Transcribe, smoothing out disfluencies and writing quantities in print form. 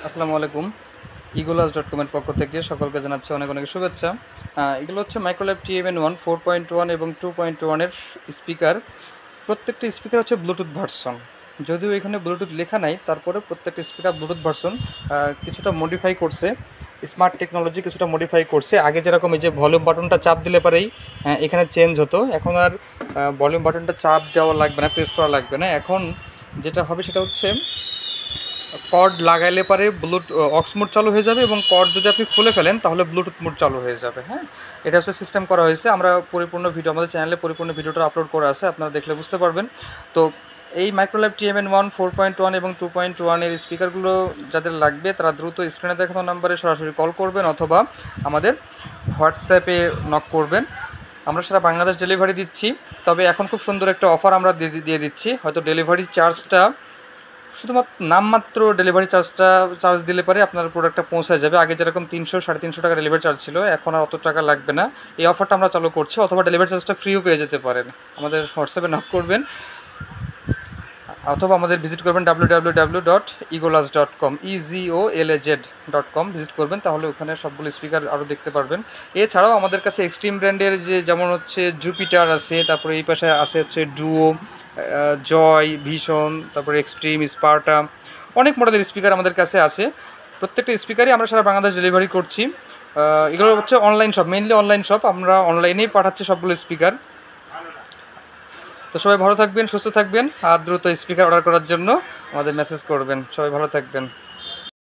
আসসালামু আলাইকুম। eagleas.com এর পক্ষ থেকে সকলকে জানাচ্ছি অনেক অনেক শুভেচ্ছা। এগুলো হচ্ছে মাইক্রোল্যাব TMN1 4.1 এবং 2.1 এর স্পিকার। প্রত্যেকটা স্পিকার হচ্ছে ব্লুটুথ ভার্সন। যদিও এখানে ব্লুটুথ লেখা নাই, তারপরে প্রত্যেকটা স্পিকার ব্লুটুথ ভার্সন কিছুটা মডিফাই করছে। স্মার্ট টেকনোলজি কিছুটা মডিফাই করছে। আগে যেরকম এই যে ভলিউম বাটনটা চাপ দিলে পরেই এখানে চেঞ্জ হতো, এখন আর ভলিউম বাটনটা চাপ দেওয়া লাগবে না, প্রেস করা লাগবে না। এখন যেটা হবে সেটা হচ্ছে কর্ড লাগাইলে পরে অক্স মোড চালু হয়ে যাবে, এবং কর্ড যদি আপনি খুলে ফেলেন তাহলে ব্লুটুথ মোড চালু হয়ে যাবে। হ্যাঁ, এটা হচ্ছে সিস্টেম করা হয়েছে। আমরা পরিপূর্ণ ভিডিও আমাদের চ্যানেলে পরিপূর্ণ ভিডিওটা আপলোড করা আছে, আপনারা দেখলে বুঝতে পারবেন। তো এই মাইক্রোল্যাব TMN1 4.1 এবং 2.1 এর স্পিকারগুলো যাদের লাগবে তারা দ্রুত স্ক্রিনে দেখানো নাম্বারে সরাসরি কল করবেন অথবা আমাদের হোয়াটসঅ্যাপে নক করবেন। আমরা সারা বাংলাদেশ ডেলিভারি দিচ্ছি। তবে এখন খুব সুন্দর একটা অফার আমরা দিয়ে দিচ্ছি। হয়তো ডেলিভারি চার্জটা শুধুমাত্র নামমাত্র ডেলিভারি চার্জ দিলে পরে আপনার প্রোডাক্টটা পৌঁছে যাবে। আগে যেরকম 300-350 টাকা ডেলিভারি চার্জ ছিল, এখন আর অত টাকা লাগবে না। এই অফারটা আমরা চালু করছি, অথবা ডেলিভারি চার্জটা ফ্রিও পেয়ে যেতে পারেন। আমাদের হোয়াটসঅ্যাপে নক করবেন অথবা আমাদের ভিজিট করবেন www.eagleas.com EGOLAZ.com ভিজিট করবেন, তাহলে ওখানে সবগুলো স্পিকার আরও দেখতে পারবেন। এছাড়াও আমাদের কাছে এক্সট্রিম ব্র্যান্ডের যেমন হচ্ছে জুপিটার আছে, তারপরে এই পাশে আছে হচ্ছে ডুও, জয়, ভীষণ, তারপরে এক্সট্রিম, স্পার্টা, অনেক মডেলের স্পিকার আমাদের কাছে আছে। প্রত্যেকটা স্পিকারই আমরা সারা বাংলাদেশ ডেলিভারি করছি। এগুলো হচ্ছে online shop, mainly online shop. আমরা অনলাইনেই পাঠাচ্ছি সবগুলো স্পিকার। তো সবাই ভালো থাকবেন, সুস্থ থাকবেন, আর দ্রুত স্পিকার অর্ডার করার জন্য আমাদের মেসেজ করবেন। সবাই ভালো থাকবেন।